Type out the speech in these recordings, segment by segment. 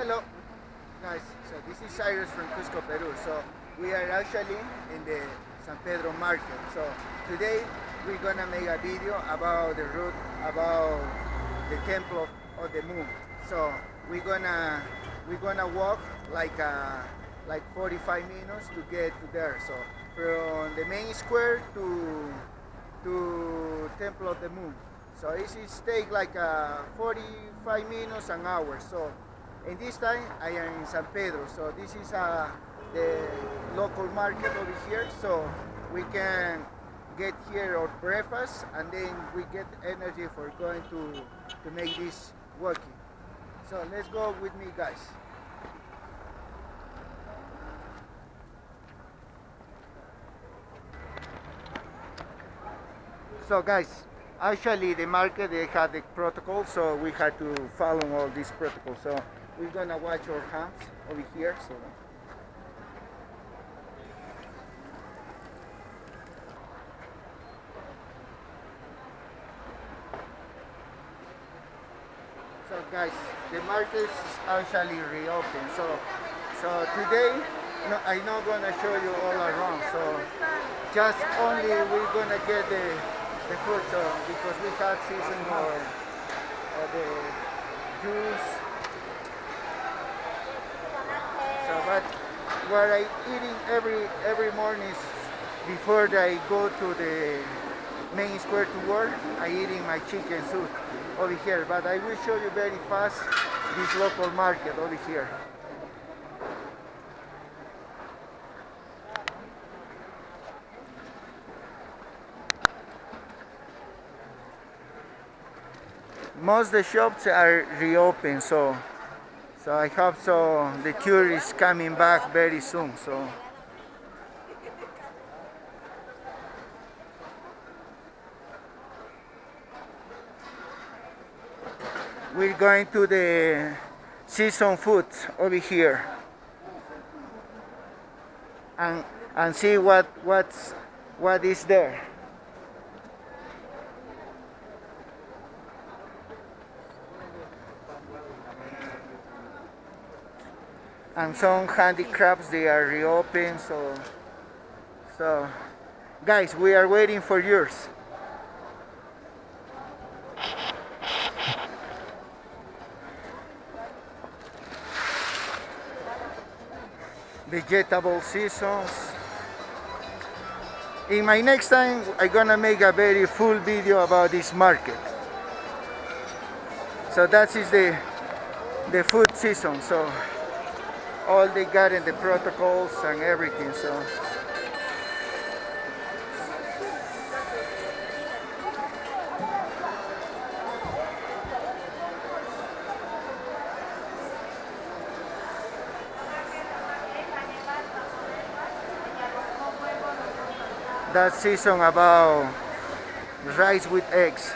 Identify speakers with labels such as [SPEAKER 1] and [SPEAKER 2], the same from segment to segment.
[SPEAKER 1] Hello, guys. So this is Cyrus from Cusco, Peru. So we are actually in the San Pedro market. So today we're gonna make a video about the route, about the Templo of the Moon. So we're gonna walk like 45 minutes to get to there. So from the main square to Templo of the Moon. So it take like 45 minutes, an hour. So in this time I am in San Pedro. So this is the local market over here. So we can get here our breakfast and then we get energy for going to make this walking. So let's go with me, guys. So guys, actually the market they had the protocol, so we had to follow all these protocols. So we're gonna watch our hands over here. So guys, the market is actually reopened. So today, no, I'm not gonna show you all around. So just only we're gonna get the food. So because we had season or the juice. So but what I eating every morning is before I go to the main square to work, I eating my chicken soup over here. But I will show you very fast this local market over here. Most of the shops are reopened, so I hope so the tourists coming back very soon. So we're going to the season foods over here and see what is there. And some handicrafts they are reopened. So guys, we are waiting for yours. Vegetable seasons. In my next time I'm gonna make a very full video about this market. So that is the food season. So all they got in the protocols and everything. So that season about rice with eggs.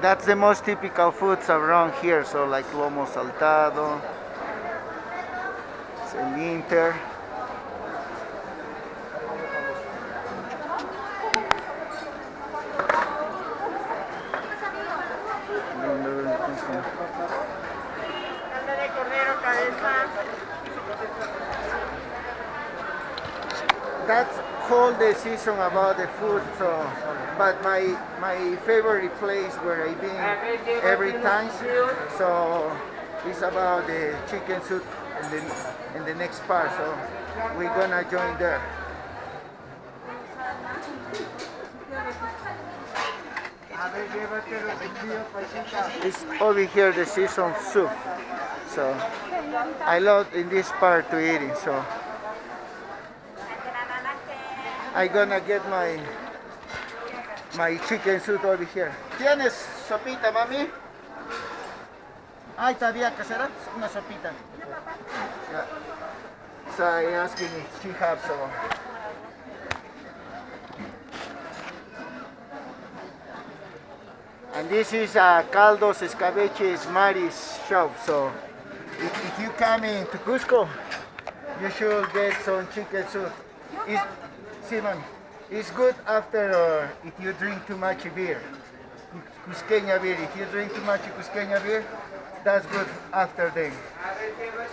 [SPEAKER 1] That's the most typical foods around here, so like lomo saltado, celinter. That's whole the season about the food. So but my favorite place where I've been every time, so it's about the chicken soup in the next part. So we're gonna join there. It's over here the season soup. So I love in this part to eating. So I gonna get my chicken soup over here. ¿Tienes sopita, mami? Ay, todavía que será una sopita. Yeah. So I asking if she has some. And this is Caldos Escabeches Maris shop. So if you come into Cusco, you should get some chicken soup. Sí, mami. It's good after if you drink too much beer. Cusqueña beer. If you drink too much Cusqueña beer, that's good after then.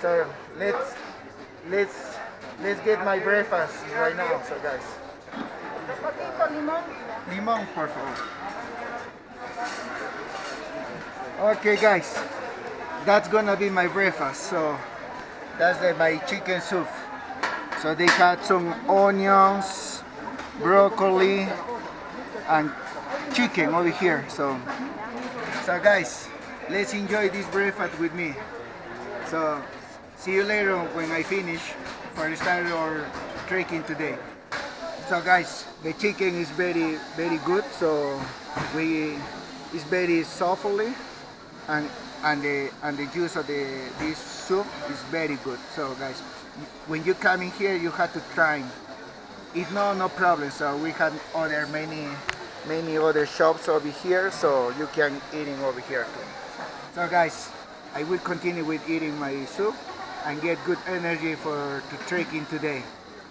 [SPEAKER 1] So let's let's get my breakfast right now. So guys. Limón, por favor. Okay, guys. That's gonna be my breakfast. So that's my chicken soup. So they had some onions, broccoli, and chicken over here. So guys, let's enjoy this breakfast with me. So see you later when I finish for start our trekking today. So guys, the chicken is very good. So it's very softly, and the juice of this soup is very good. So guys, when you come in here, you have to try. If no, no problem. So we have many other shops over here, so you can eating over here too. So guys, I will continue with eating my soup and get good energy for to trekking today.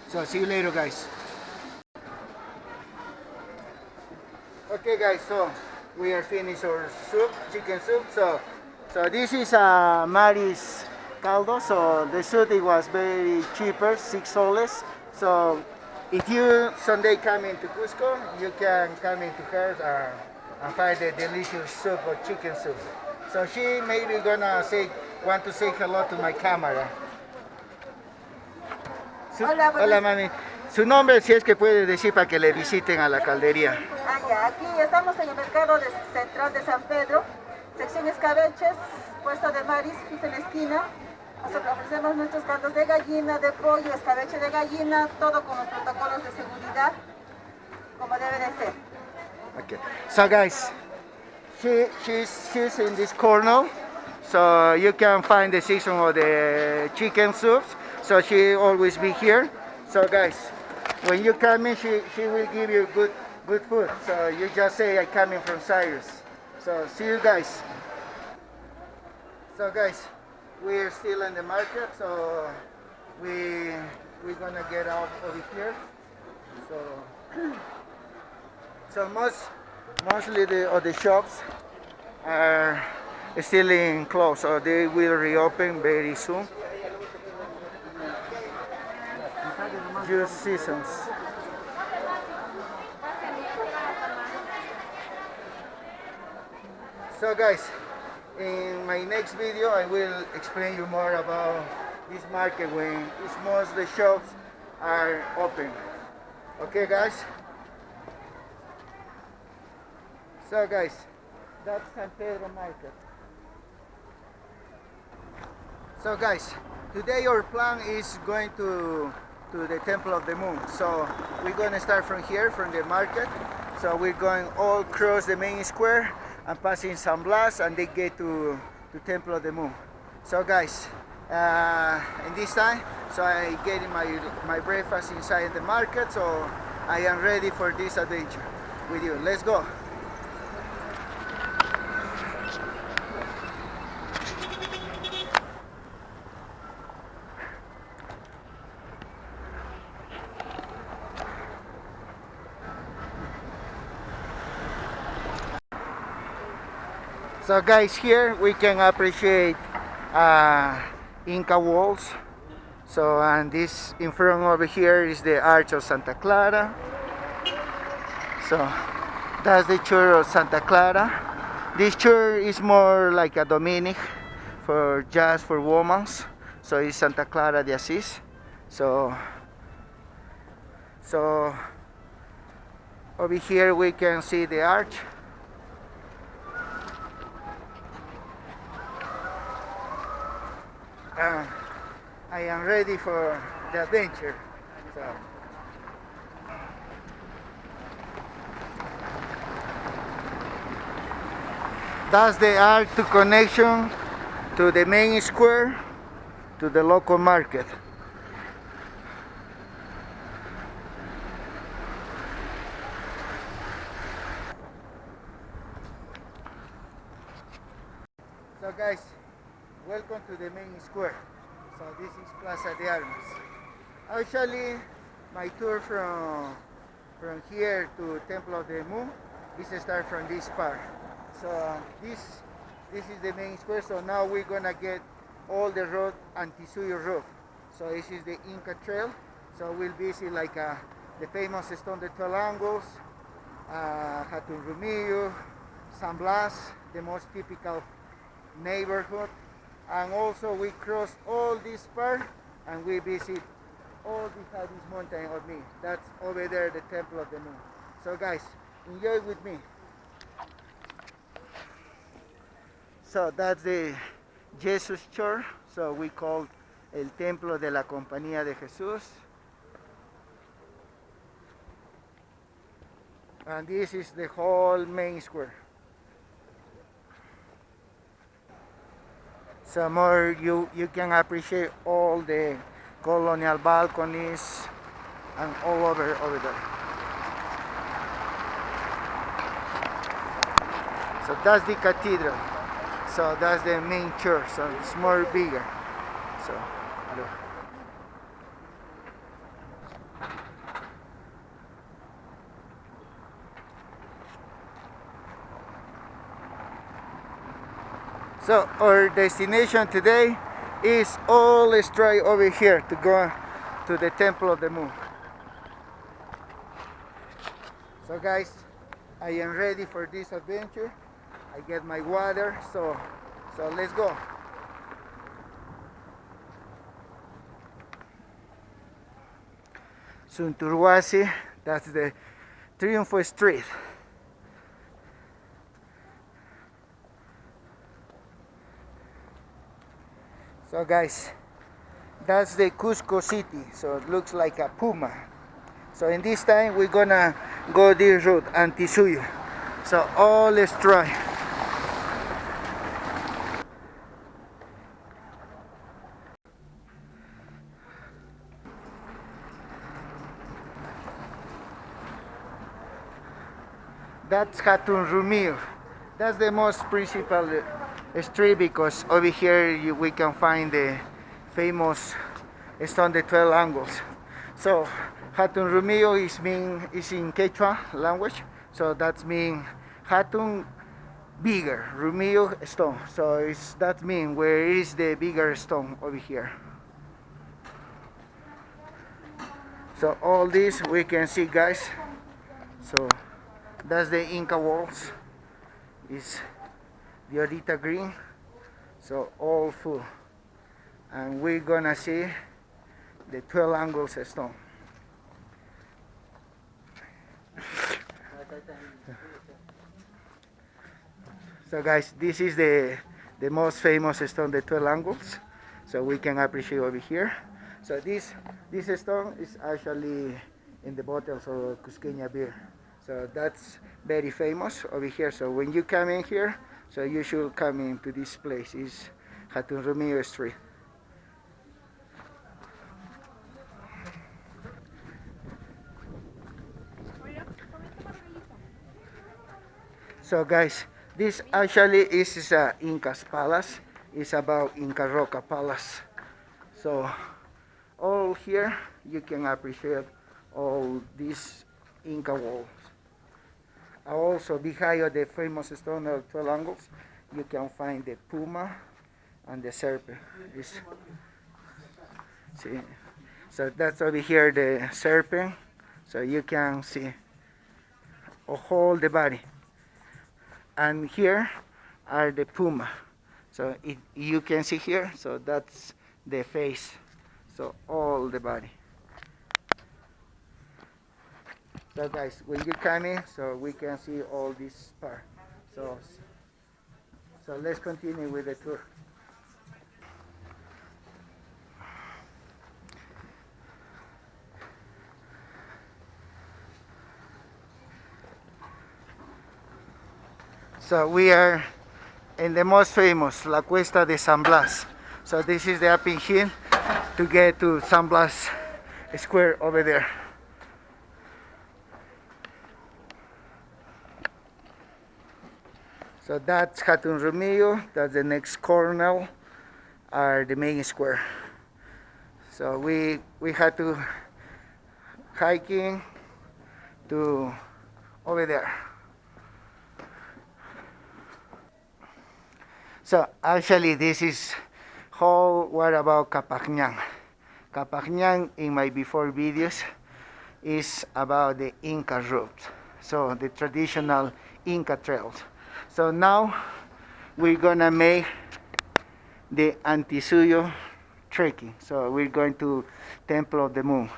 [SPEAKER 1] So see you later, guys. Okay, guys. So we are finished our soup, chicken soup. So this is Mari's caldo. So the soup it was very cheaper, $6. So if you someday come into Cusco, you can come into her and find the delicious soup or chicken soup. So she maybe want to say hello to my camera.
[SPEAKER 2] Hola,
[SPEAKER 1] Hola, mami. Su nombre, si es que puede decir para que le visiten a la caldería.
[SPEAKER 2] Ya, aquí estamos en el mercado central de San Pedro, sección escabeches, puesto de maris, justo en la esquina. Nosotros ofrecemos nuestros caldos de gallina, de pollo, escabeche de gallina, todo con los protocolos de seguridad, como debe de ser.
[SPEAKER 1] Okay. So guys, she's in this corner, so you can find the section of the chicken soups. So she always be here. So guys, when you come in, she will give you good food. So you just say I coming from Cyrus. So see you guys. So guys, we're still in the market, so we're gonna get out over here. So mostly the shops are still in close, so they will reopen very soon. Juice seasons. So guys, in my next video I will explain you more about this market when most of the shops are open. Okay guys? So guys, that's San Pedro market. So guys, today our plan is going to the Temple of the Moon. So we're going to start from here, from the market. So we're going all across the main square and passing San Blas and they get to Templo of the Moon. So guys, in this time, so I getting my breakfast inside the market, so I am ready for this adventure with you. Let's go. So guys, here we can appreciate Inca walls. So and this in front over here is the Arch of Santa Clara. So that's the Church of Santa Clara. This church is more like a Dominic for just for women. So it's Santa Clara de Asís. So over here we can see the arch. I am ready for the adventure. So. That's the arch to connection to the main square, to the local market. So guys, welcome to the main square. So this is Plaza de Armas. Actually, my tour from from here to Templo de Mu, is start from this part. So this is the main square. So now we're gonna get all the road Antisuyo roof. So this is the Inka Trail. So we'll visit like the famous stone, the 12 angles, Hatun Rumillo, San Blas, the most typical neighborhood, and also we cross all this part and we visit all this mountain of me. That's over there, the Temple of the Moon. So guys, enjoy with me. So that's the Jesus Church. So we call el Templo de la Compañía de Jesús. And this is the whole main square. So more you can appreciate all the colonial balconies and all over there. So that's the cathedral. So that's the main church. So it's more bigger. So look. So our destination today is all straight over here to go to the Temple of the Moon. So guys, I am ready for this adventure. I get my water, so let's go. Sunturwasi, that's the Triunfo Street. So guys, that's the Cusco City, so it looks like a Puma. So in this time we're gonna go this route, Antisuyo. So let's try. That's Hatun Rumillo. That's the most principal street because over here we can find the famous stone, the 12 angles. So Hatun Rumillo is in Quechua language, so that's mean Hatun bigger, Rumillo stone. So that mean where is the bigger stone over here. So all this we can see, guys. So that's the Inca walls. Is the Orita green, so all full, and we're gonna see the 12 angles stone. So guys, this is the most famous stone, the 12 angles, so we can appreciate over here. So this stone is actually in the bottles of Cusqueña beer, so that's very famous over here. So when you come in here, so you should come into this place. Is Hatun Rumillo Street. So guys, this actually is Inka's palace. It's about Inka Roca Palace. So all here you can appreciate all these Inca walls. Also behind the famous stone of 12 angles, you can find the Puma and the serpent. See, so that's over here the serpent. So you can see all the body. And here are the Puma. So you can see here. So that's the face. So all the body. So guys, when you come in, so we can see all this part. So let's continue with the tour. So we are in the most famous La Cuesta de San Blas. So this is the upping hill to get to San Blas Square over there. So that's Hatun Rumillo, that's the next corner, are the main square. So we had to hiking to over there. So actually this is whole what about Kapaknyang. Kapaknyang in my before videos is about the Inka route, so the traditional Inka Trails. So now we're gonna make the Antisuyo trekking. So we're going to Templo of the Moon.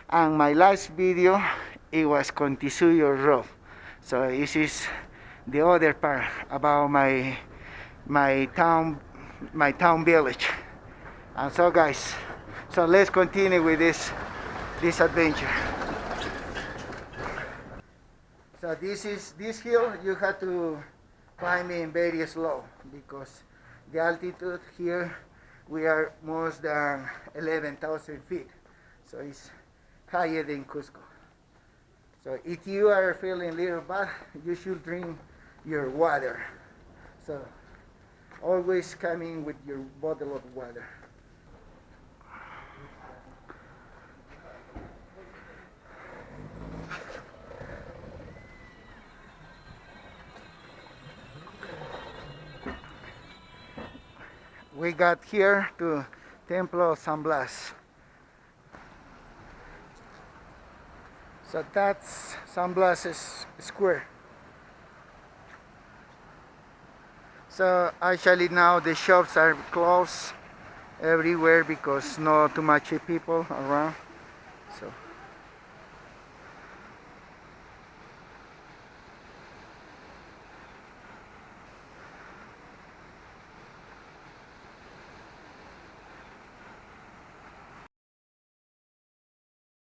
[SPEAKER 1] And my last video, it was Antisuyo road. So this is the other part about my town village. And so guys, so let's continue with this adventure. So this hill you have to climb in very slow because the altitude here we are more than 11,000 feet, so it's higher than Cusco. So if you are feeling a little bad, you should drink your water. So always coming with your bottle of water. We got here to Templo de San Blas. So that's San Blas square. So actually now the shops are closed everywhere because not too much people around. So